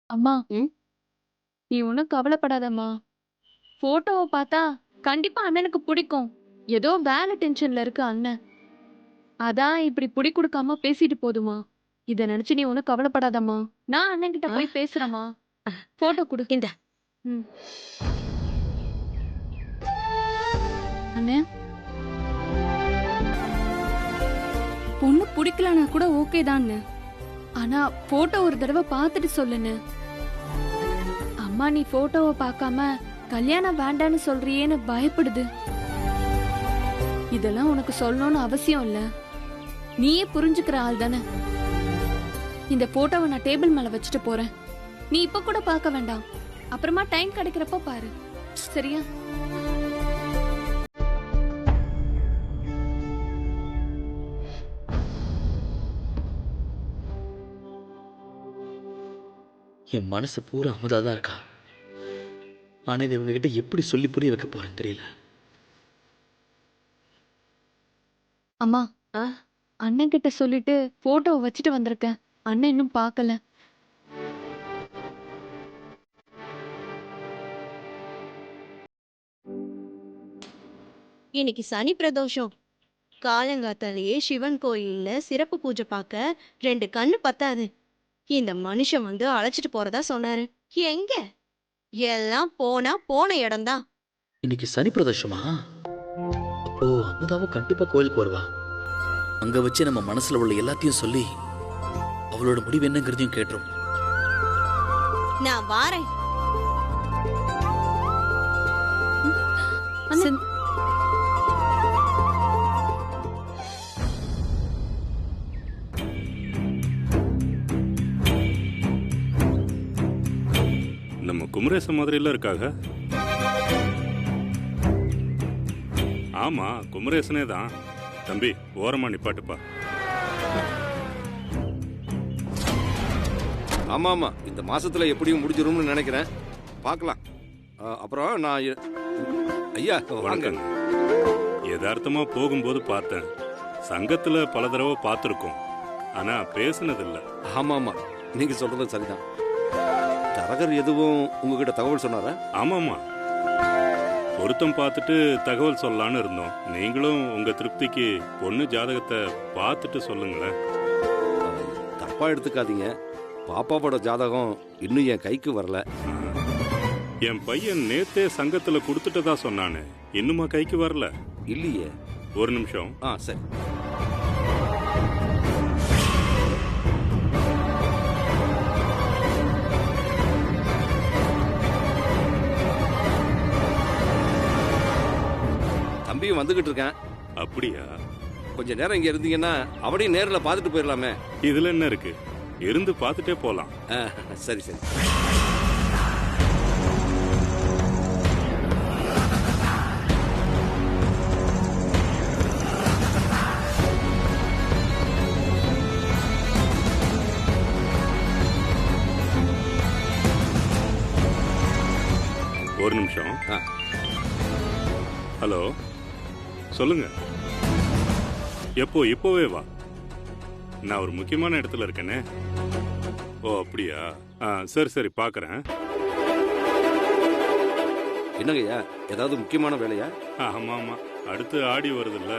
அம்மா, ம். நீ ஒண்ணும் கவலைப்படாதம்மா. போட்டோவ பார்த்தா கண்டிப்பா அண்ணனுக்கு பிடிக்கும். ஏதோ வேலை டென்ஷன்ல இருக்கு அண்ணன். அதான் இப்படி புடி குடுக்காம பேசிட்டு போதுமா. இத நினைச்சு நீ ஒண்ணும் கவலைப்படாதம்மா. நான் அண்ணன்கிட்ட ஆ, போய் பேசுறேம்மா. போட்டோ குடு. இந்தா. ம். அண்ணே, பொண்ணு பிடிக்கலனா கூட ஓகே தான்னு. ஆனா போட்டோ ஒரு தடவை பார்த்துட்டு சொல்லுன்னு. அம்மா நீ போட்டோவ பார்க்காம கல்யாணம் வேண்டான்னு சொல்றியேன்னு பயப்படுது. இதெல்லாம் உனக்கு சொல்லணும்னு அவசியம் இல்ல. நீயே புரிஞ்சுக்கிற ஆள் தானே. இந்த போட்டோவை நான் டேபிள் மேல வச்சுட்டு போறேன். நீ இப்ப கூட பார்க்க வேண்டாம். அப்புறமா டைம் கிடைக்கிறப்ப பாரு. சரியா? என் மனசு பூரா அமுதா தான் இருக்கா. ஆனால் இதை இவங்ககிட்ட எப்படி சொல்லி புரிய வைக்க போறேன்னு தெரியல. அம்மா, ஆ, அண்ணன் கிட்ட சொல்லிட்டு போட்டோவை வச்சுட்டு வந்திருக்கேன். அண்ணன் இன்னும் பார்க்கல. இன்னைக்கு சனி பிரதோஷம். காலங்காத்தாலேயே சிவன் கோயில்ல சிறப்பு பூஜை பார்க்க 2 கண்ணு பத்தாது. இந்த மனுஷன் வந்து அழைச்சிட்டு போறதா சொன்னாரு. எங்க? எல்லாம் போனா போன இடம்தான். இன்னைக்கு சனி பிரதோஷமா? அப்போ அமுதாவும் கண்டிப்பா கோயிலுக்கு வருவா. அங்க வச்சு நம்ம மனசுல உள்ள எல்லாத்தையும் சொல்லி அவளோட முடிவு என்னங்கிறதையும் கேட்டுரும். நான் வாரேன். அண்ணன், நம்ம குமரேசன் மாதிரிலாம் இருக்காங்க. ஆமா, குமரேசனே தான். தம்பி, ஓரமா நிப்பாட்டுப்பா. ஆமா ஆமா, இந்த மாசத்துல எப்படியும் முடிஞ்சிரும்னு நினைக்கிறேன். பார்க்கலாம். அப்புறம் நான் ஐயா வாங்க. வணக்கங்க. யதார்த்தமா போகும்போது பார்த்தேன். சங்கத்துல பல தடவை பார்த்துருக்கோம். ஆனா பேசுனதில்ல. ஆமா ஆமா, நீங்க சொல்றது சரிதான். தரகர் எதுவும் உங்ககிட்ட தகவல் சொன்னாரா? ஆமாமா, பொருத்தம் பார்த்துட்டு தகவல் சொல்லலான்னு இருந்தோம். நீங்களும் உங்க திருப்திக்கு பொண்ணு ஜாதகத்தை பார்த்துட்டு சொல்லுங்களேன். தப்பா எடுத்துக்காதீங்க. பாப்பாவோட ஜாதகம் இன்னும் என் கைக்கு வரல. என் பையன் நேத்தே சங்கத்துல கொடுத்துட்டதா சொன்னானே, இன்னுமா கைக்கு வரல? இல்லையே. ஒரு நிமிஷம். சரி. தம்பியும் வந்துகிட்டு இருக்கேன். அப்படியா? கொஞ்ச நேரம் இங்க இருந்தீங்கன்னா அவனையும் நேர்ல பார்த்துட்டு போயிடலாமே. இதுல என்ன இருக்கு, இருந்து பார்த்துட்டே போலாம். சரி சரி. ஒரு நிமிஷம். ஆ. ஹலோ, சொல்லுங்க. எப்போ? இப்போவே வா. நான் ஒரு முக்கியமான இடத்துல இருக்கேனே. ஓ அப்படியா? சரி சரி, பார்க்குறேன். என்னங்கய்யா, ஏதாவது முக்கியமான வேலையா? ஆமாம் ஆமாம், அடுத்து ஆடி வருதுல்ல,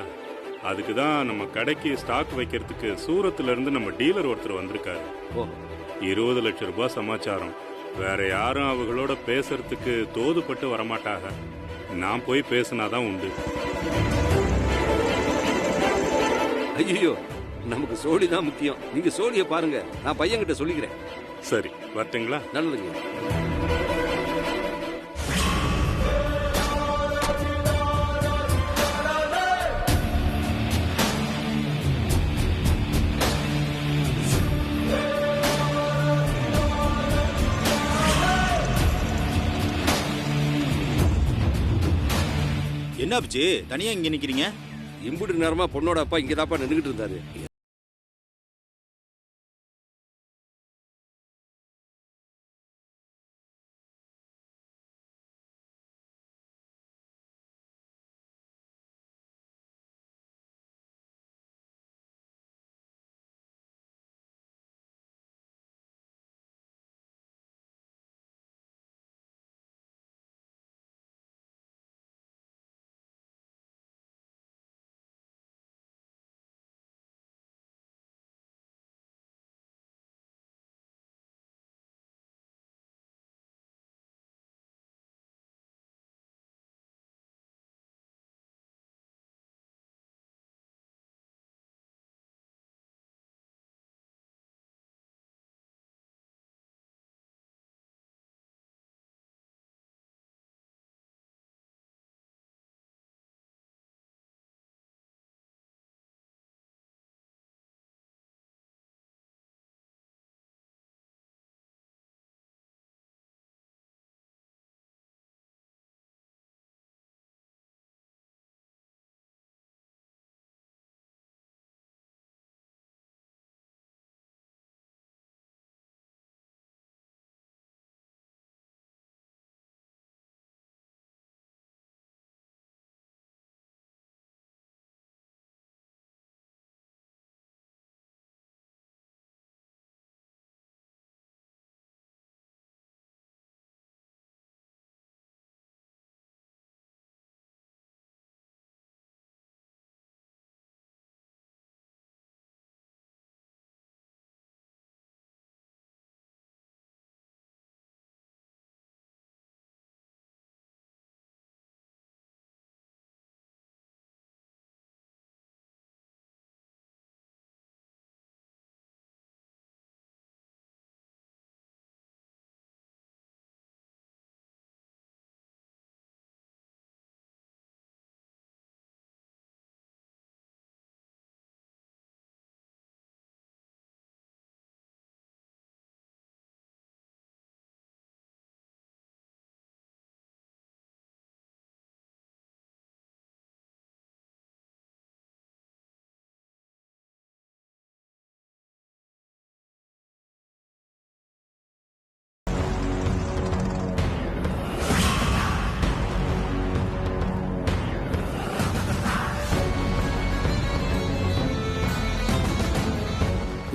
அதுக்கு தான் நம்ம கடைக்கு ஸ்டாக் வைக்கிறதுக்கு சூரத்துல இருந்து நம்ம டீலர் ஒருத்தர் வந்திருக்காரு. ஓ, 20 லட்சம் ரூபாய் சமாச்சாரம். வேற யாரும் அவங்களோட பேசுறதுக்கு தோதுப்பட்டு வரமாட்டாங்க. நான் போய் பேசினாதான் உண்டு. ஐயோ, நமக்கு சோழி தான் முக்கியம். நீங்க சோழிய பாருங்க, நான் பையன்கிட்ட சொல்லிக்கிறேன். சரி, வரட்டுங்களா? நல்லதுங்க. என்ன ஆச்சு? தனியா இங்க நிக்கிறீங்க? இம்புட்டு நேரமா பொண்ணோட அப்பா இங்கதாப்பா நின்றுகிட்டு இருந்தாரு.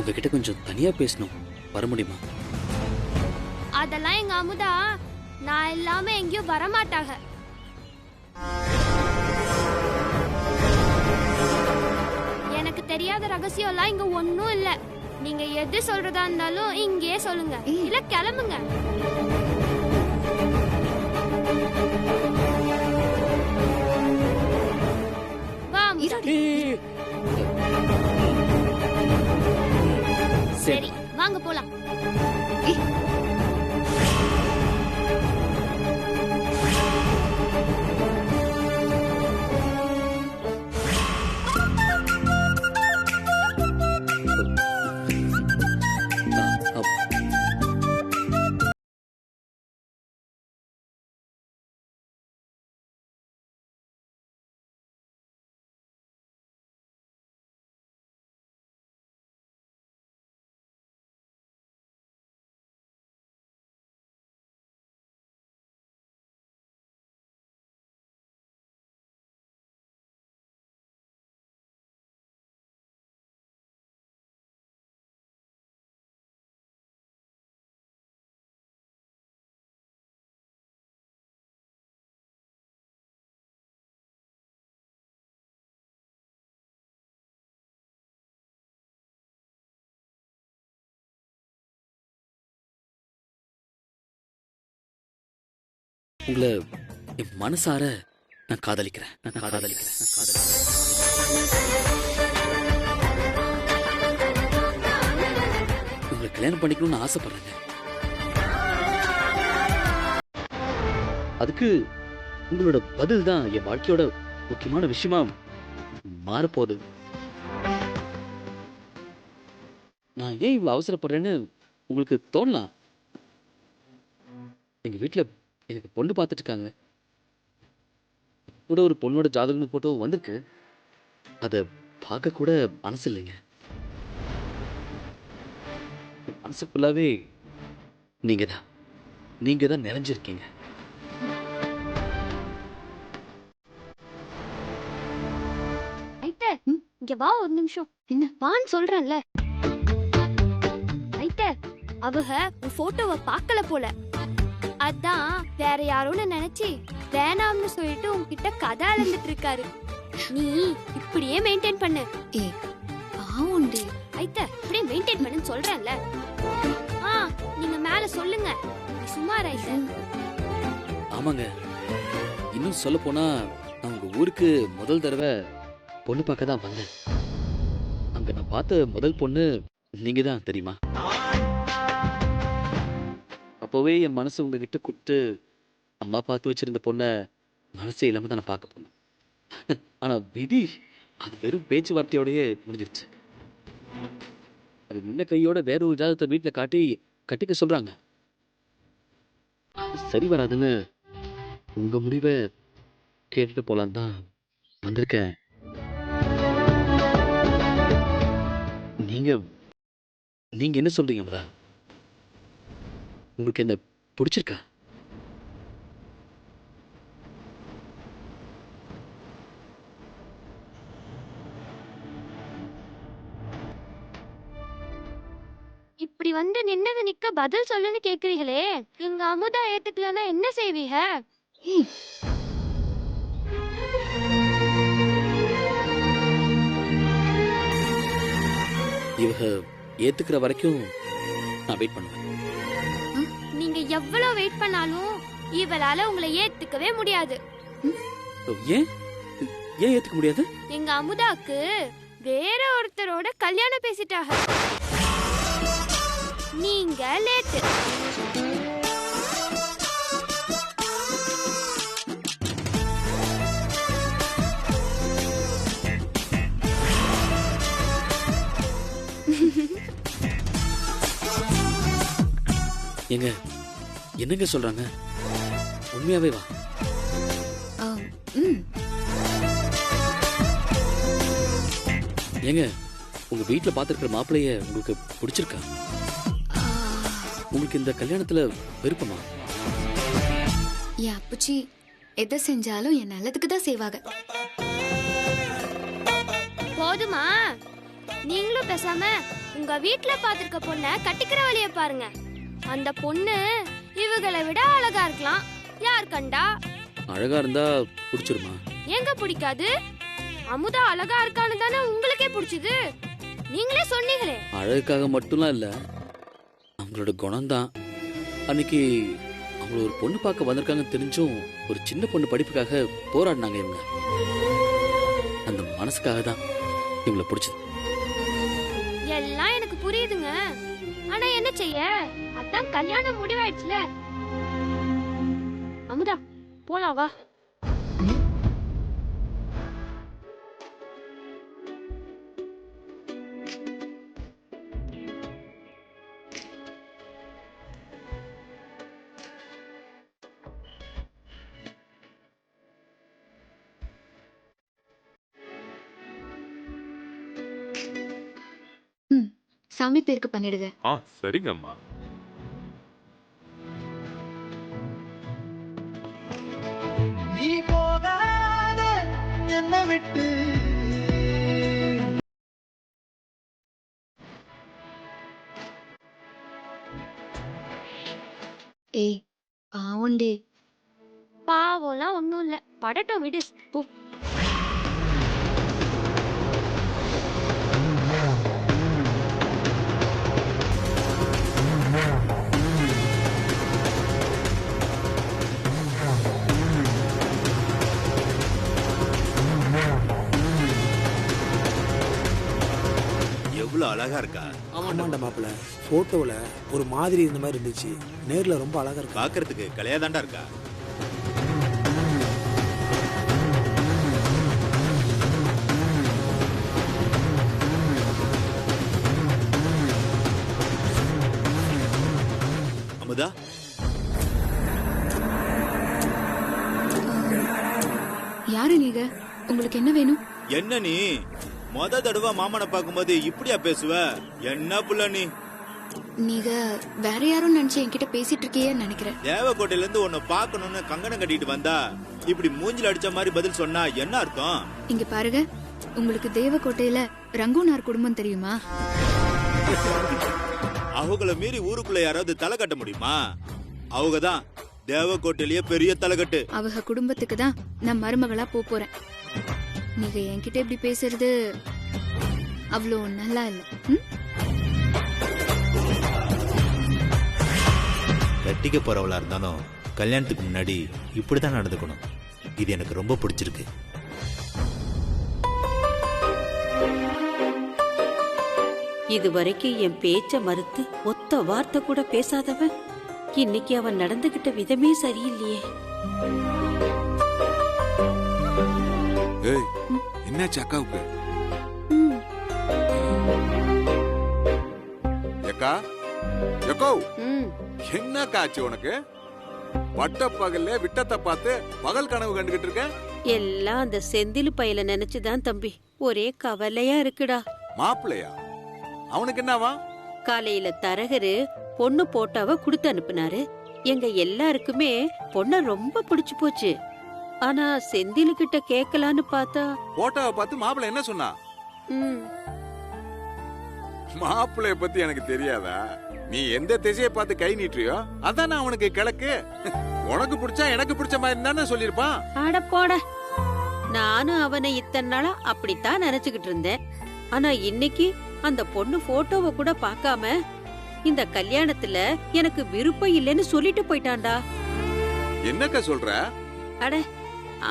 உங்ககிட்ட கொஞ்சம் தனியா பேசணும், வர முடியுமா? அதெல்லாம் எங்க அமுதா நான் இல்லாம எங்கேயும் வரமாட்டாங்க. எனக்கு தெரியாத ரகசியம் எல்லாம் இங்க ஒண்ணும் இல்ல. நீங்க எது சொல்றதா இருந்தாலும் இங்கேயே சொல்லுங்க, இல்ல கிளம்புங்க. வா அமுதா. சரி வாங்க போலாம். ஆ, ஆ. உங்களை என் மனசார நான் காதலிக்கிறேன். உங்களை கல்யாணம் பண்ணிக்கணும்னு ஆசைப்படுறேங்க. அதுக்கு உங்களோட பதில் தான் என் வாழ்க்கையோட முக்கியமான விஷயமா மாறப்போகுது. நான் ஏன் இவ்வளவு அவசரப்படுறேன்னு உங்களுக்கு தோணலாம். எங்க வீட்டுல எனக்கு பொண்ணு பார்த்துட்டு இருக்காங்க. கூட ஒரு பொண்ணோட ஜாதகம் போட்டோ வந்திருக்கு. அதை பார்க்க கூட மனசு இல்லைங்க. மனசு ஃபுல்லாவே நீங்க தான் நிறைஞ்சிருக்கீங்க. இங்க வா ஒரு நிமிஷம். என்ன வான்னு சொல்றேன்ல. அவங்க உன் போட்டோவை பார்க்கல போல, அதான் வேற யாரோன்னு நினைச்சு வேணாம்னு சொல்லிட்டு உன்கிட்ட கதை அளந்துட்டு இருக்காரு. நீ இப்படியே மெயின்டைன் பண்ணு. பாவுண்டி. இப்படியே மெயின்டைன் பண்ணுன்னு சொல்றேன்ல. நீங்க மேல சொல்லுங்க. சும்மா ஆமாங்க. இன்னும் சொல்ல போனா நான் உங்க ஊருக்கு முதல் தடவை பொண்ணு பார்க்க தான் வந்தேன். அங்க நான் பார்த்த முதல் பொண்ணு நீங்க தான், தெரியுமா? அப்போவே என் மனசு உங்ககிட்ட கூப்பிட்டு அம்மா பார்த்து வச்சிருந்த பொண்ணை மனசே இல்லாம தான் நான் பார்க்க போனேன். ஆனா விதி அது வெறும் பேச்சுவார்த்தையோடயே முடிஞ்சிருச்சு. அது நின்ன கையோட வேற ஒரு ஜாதகத்தை வீட்டில் காட்டி கட்டிக்க சொல்றாங்க. சரி வராதுன்னு உங்க முடிவை கேட்டுட்டு போலான்னு தான் வந்திருக்கேன். நீங்க என்ன சொல்றீங்க மதா? உங்களுக்கு என்ன பிடிச்சிருக்கா? இப்படி வந்து நின்னது நிக்க பதில் சொல்லுன்னு கேக்குறீங்களே. எங்க அமுதா ஏத்துக்கலன்னா என்ன செய்வீங்க? இவங்க ஏத்துக்கிற வரைக்கும் நான் வெயிட் பண்ணுவேன். நீங்க எவ்வளவு வெயிட் பண்ணாலும் இவளால உங்களை ஏத்துக்கவே முடியாது. ஏன் ஏத்துக்க முடியாது? எங்க அமுதாக்கு வேற ஒருத்தரோட கல்யாணம் பேசிட்டாங்க. நீங்க லேட்டு. ஏங்க என்னங்க சொல்றாங்க? உண்மையாவே வா. ஏங்க உங்க வீட்டுல பாத்துருக்கிற மாப்பிள்ளைய உங்களுக்கு பிடிச்சிருக்கா? உங்களுக்கு இந்த கல்யாணத்துல விருப்பமா? என் அப்புச்சி எதை செஞ்சாலும் என் நல்லதுக்கு தான் செய்வாங்க. போதுமா? நீங்களும் பேசாம உங்க வீட்ல பாத்திருக்க பொண்ண கட்டிக்கிற வழிய பாருங்க. அந்த பொண்ணு இவங்களை விட அழகா இருக்கலாம். யார் கண்டா? அழகா இருந்தா பிடிச்சிருமா? எங்க பிடிக்காது? அமுதா அழகா இருக்கான்னு தானே உங்களுக்கே பிடிச்சது. நீங்களே சொன்னீங்களே. அழகுக்காக மட்டும்லாம் இல்ல, அவங்களோட குணம்தான். அன்னைக்கு அவங்கள ஒரு பொண்ணு பார்க்க வந்திருக்காங்கன்னு தெரிஞ்சும் ஒரு சின்ன பொண்ணு படிப்புக்காக போராடினாங்க இவங்க. அந்த மனசுக்காக தான் இவங்களை பிடிச்சது. எல்லாம் எனக்கு புரியுதுங்க. ஆனா என்ன செய்ய, அதான் கல்யாணம் முடிவாயிடுச்சுல. அமுதா போலாம் வா. சாமி பேருக்கு பண்ணிடுங்க. சரிங்கம்மா. நீ போகாத என்ன விட்டு. ஏய் பாவுண்டே. பாவம்லாம் ஒண்ணும் இல்ல, படட்டும் விடு. போ. எவ்வளவு அழகா இருக்கா. ஆமாண்டா மாப்பிள்ள, போட்டோல ஒரு மாதிரி இருந்த மாதிரி இருந்துச்சு, நேர்ல ரொம்ப அழகா இருக்கு. பாக்குறதுக்கு கலையாதாண்டா இருக்கா. அமுதா, யாரு நீங்க? உங்களுக்கு என்ன வேணும்? என்ன நீ மொத தடவை மாமனை பார்க்கும்போது இப்படியா பேசுவ? என்ன புள்ள நீ? நீங்க வேற யாரும் நினைச்சு என்கிட்ட பேசிட்டு இருக்கீங்கன்னு நினைக்கிறேன். தேவக்கோட்டையில இருந்து உன்னை பார்க்கணும்னு கங்கணம் கட்டிட்டு வந்தா இப்படி மூஞ்சில அடிச்ச மாதிரி பதில் சொன்னா என்ன அர்த்தம்? இங்க பாருங்க, உங்களுக்கு தேவக்கோட்டையில ரங்கூனார் குடும்பம் தெரியுமா? அவங்கள மீறி ஊருக்குள்ள யாராவது தலை கட்ட முடியுமா? அவங்கதான் தேவக்கோட்டையிலேயே பெரிய தலைக்கட்டு. அவங்க குடும்பத்துக்கு தான் நான் மருமகளா போறேன். நீங்க என்கிட்ட இப்படி பேசுறது அவ்வளோ நல்லா இல்ல. கட்டிக்க போறவளா இருந்தாலும் கல்யாணத்துக்கு முன்னாடி இப்படிதான் நடந்துக்கணும். இது எனக்கு ரொம்ப பிடிச்சிருக்கு. இது வரைக்கும் என் பேச்ச மறுத்து ஒத்த வார்த்தை கூட பேசாதவன் இன்னைக்கு அவன் நடந்துகிட்ட விதமே சரியில்லையே. ஏய், என்னாச்சு அக்காவுக்கு? அக்கா, எக்கோ, என்ன காச்சு உனக்கு? பட்ட பகல்ல விட்டத்தை பார்த்து பகல் கனவு கண்டுகிட்டு இருக்க? எல்லாம் அந்த செந்தில் பையல நினைச்சுதான் தம்பி, ஒரே கவலையா இருக்குடா. மாப்பிள்ளையா? அவனுக்கு என்னவா? காலையில தரகரு பொண்ணு போட்டாவ குடுத்து அனுப்புனாரு. எங்க எல்லாருக்குமே பொண்ண ரொம்ப பிடிச்சு போச்சு. ஆனா செந்தில் கிட்ட கேட்கலான்னு பார்த்தா போட்டோவை பார்த்து மாப்பிள்ளை என்ன சொன்னா? மாப்பிள்ளைய பத்தி எனக்கு தெரியாதா? நீ எந்த திசையை பார்த்து கை நீட்டுறியோ அதான் அவனுக்கு கிழக்கு. உனக்கு பிடிச்சா எனக்கு பிடிச்ச மாதிரி தானே சொல்லிருப்பான். அட போட, நானும் அவனை இத்தனை நாளா அப்படித்தான் நினைச்சுக்கிட்டு இருந்தேன். ஆனா இன்னைக்கு அந்த பொண்ணு போட்டோவை கூட பார்க்காம இந்த கல்யாணத்துல எனக்கு விருப்பம் இல்லைன்னு சொல்லிட்டு போயிட்டான்டா. என்னக்கா சொல்ற? அட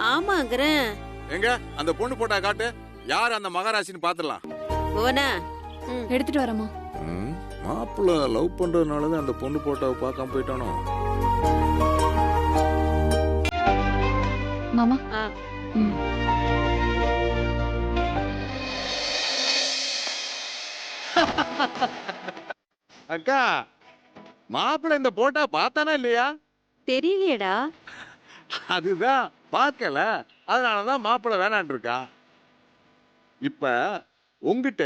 ஆமாங்கறேன். எங்க அந்த பொண்ணு போட்டா காட்டு, யார் அந்த மகாராசின்னு பாத்துடலாம். போனா எடுத்துட்டு வரமா? மாப்பிள்ள லவ் பண்றதுனாலதான் அந்த பொண்ணு போட்டோவை பார்க்காம போயிட்டானோ? மாமா. அக்கா, மாப்பிள்ள இந்த போட்டா பார்த்தானா இல்லையா? தெரியலையடா. அதுதான் பார்க்கல, அதனாலதான் மாப்பிள்ள வேணான் இருக்கா. இப்ப உங்ககிட்ட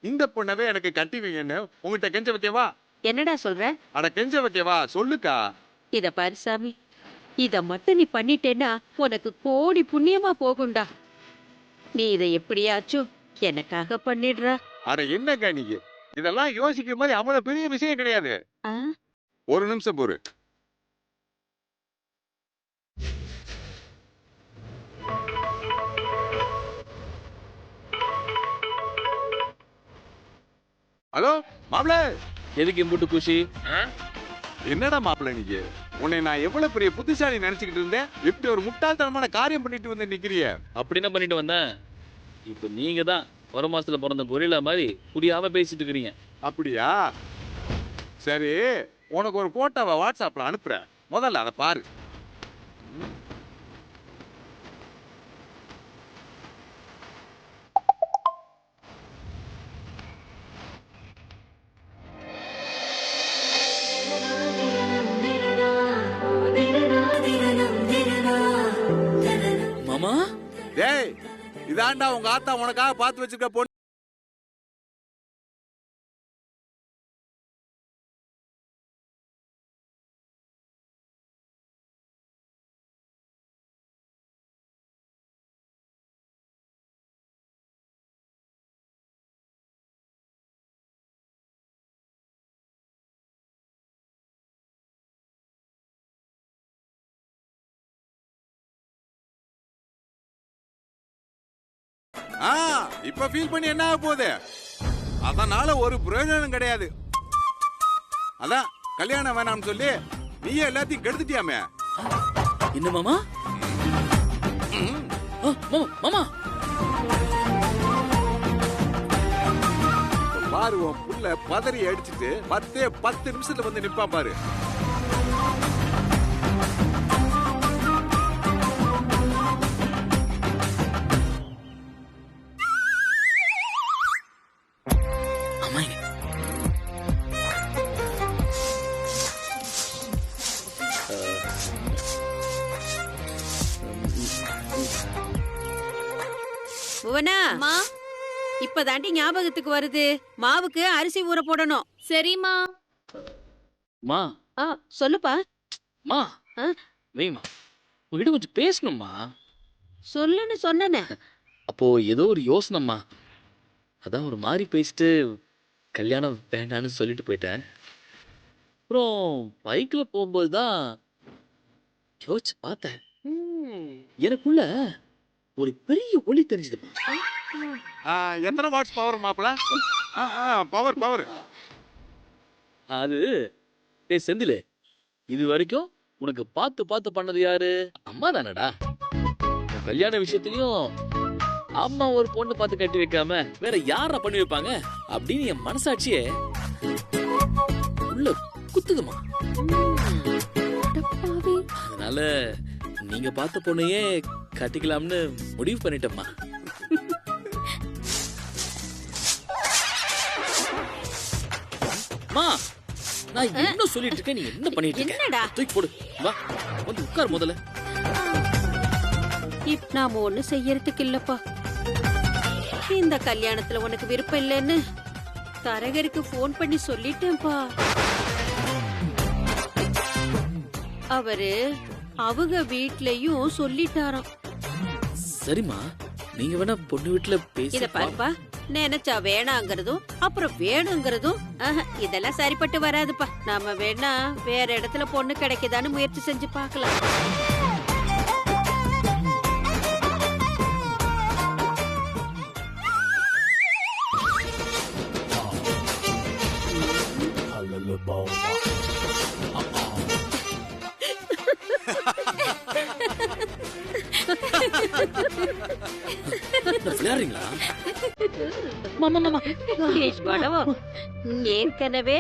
இந்த பொண்ணவே எனக்கு கட்டி வைங்கன்னு உங்ககிட்ட கெஞ்ச வைக்கவா? என்னடா சொல்ற? அட கெஞ்ச வைக்கவா, சொல்லுக்கா. இத பாரு சாமி, இத மட்டும் நீ பண்ணிட்டேன்னா உனக்கு கோடி புண்ணியமா போகும்டா. நீ இதை எப்படியாச்சும் எனக்காக பண்ணிடுறா. அட என்னக்கா நீங்க இதெல்லாம் யோசிக்கும் போது அவ்வளவு பெரிய விஷயம் கிடையாது. ஒரு நிமிஷம் பொறு. ஹலோ மாப்பிள்ள, எதுக்கு இம்புட்டு குஷி? என்னடா மாப்பிள்ள நீங்க? உன்னை நான் எவ்வளவு பெரிய புத்திசாலி நினைச்சுக்கிட்டு இருந்தேன். இப்படி ஒரு முட்டாள்தனமான காரியம் பண்ணிட்டு வந்து நிக்கிறிய. அப்படி என்ன பண்ணிட்டு வந்தேன்? இப்போ நீங்க தான் ஒரு மாசத்துல பிறந்த கொரில்லா மாதிரி புரியாம பேசிட்டு இருக்கிறீங்க. அப்படியா? சரி, உனக்கு ஒரு போட்டோவை வாட்ஸ்அப்ல அனுப்புறேன், முதல்ல அதை பாரு. மாமா, டேய், இதாண்டா உங்க ஆத்தா உனக்காக பார்த்து வச்சிருக்க பொண்ணு. இப்ப ஃபீல் பண்ணி என்ன ஆக போகுது? அதனால ஒரு பிரயோஜனம் கிடையாது. அதான் கல்யாணம் வேணாம்னு சொல்லி நீயே எல்லாத்தையும் கெடுத்துட்டியாமே. என்ன மாமா? மாமா பாரு, உன் புள்ள பதறி அடிச்சுட்டு 10 நிமிஷத்துல வந்து நிப்பான் பாரு. புவனா, இப்பதாண்டி ஞாபகத்துக்கு வருது, மாவுக்கு அரிசி ஊற போடணும். சரிம்மா. மா. சொல்லுப்பா. மா வெய்மா, உங்ககிட்ட கொஞ்சம் பேசணும்மா. சொல்லுன்னு சொன்னேனே. அப்போ ஏதோ ஒரு யோசனைம்மா, அதான் ஒரு மாதிரி பேசிட்டு கல்யாணம் வேண்டான்னு சொல்லிட்டு போயிட்டேன். அப்புறம் பைக்கில் போகும்போது தான் யோசிச்சு பார்த்தேன், எனக்குள்ள ஒரு பெரிய ஒளி தெரிஞ்சது. எத்தனை வாட்ஸ் பவர் மாப்பிள? பவர் அது செந்தில், இது வரைக்கும் உனக்கு பார்த்து பார்த்து பண்ணது யாரு? அம்மா தானடா. கல்யாண விஷயத்திலையும் அம்மா ஒரு பொண்ணு பார்த்து கட்டி வைக்காம வேற யாரா பண்ணி வைப்பாங்க அப்படின்னு என் மனசாட்சியே உள்ள குத்துதுமா. அதனால நீங்க பார்த்த பொண்ணையே கட்டிக்கலாம்னு முடிவு பண்ணிட்டேம்மா. மா, நான் என்ன சொல்லிட்டு இருக்கேன், நீ என்ன பண்ணிட்டு இருக்க? என்னடா? தூக்கி போடு, வா வந்து உட்கார் முதல்ல. நாம ஒண்ணு செய்யறதுக்கு இல்லப்பா. இந்த கல்யாணத்துல உனக்கு விருப்பம் இல்லைன்னு தரகருக்கு போன் பண்ணி சொல்லிட்டேன்ப்பா. அவரு அவங்க வீட்லயும் சொல்லிட்டாராம். சரிம்மா, நீங்க வேணா பொண்ணு வீட்டுல பேசி. இத பாருப்பா, நினைச்சா வேணாங்கிறதும் அப்புறம் வேணுங்கிறதும் இதெல்லாம் சரிப்பட்டு வராதுப்பா. நாம வேணா வேற இடத்துல பொண்ணு கிடைக்குதான்னு முயற்சி செஞ்சு பார்க்கலாம். விளையாடுறீங்களா? ஏற்கனவே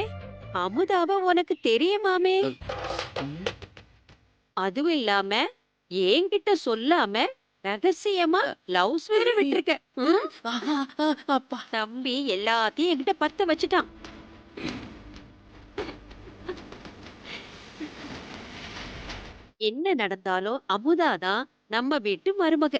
அமுதாவ உனக்கு தெரியுமாமே. அதுவும் இல்லாம என்கிட்ட சொல்லாம ரகசியமா லவ்ஸ் வேற விட்டுருக்க. தம்பி எல்லாத்தையும் என்கிட்ட பத்த வச்சுட்டான். என்ன நடந்தாலும் அமுதாதான் நம்ம வீட்டு மருமக.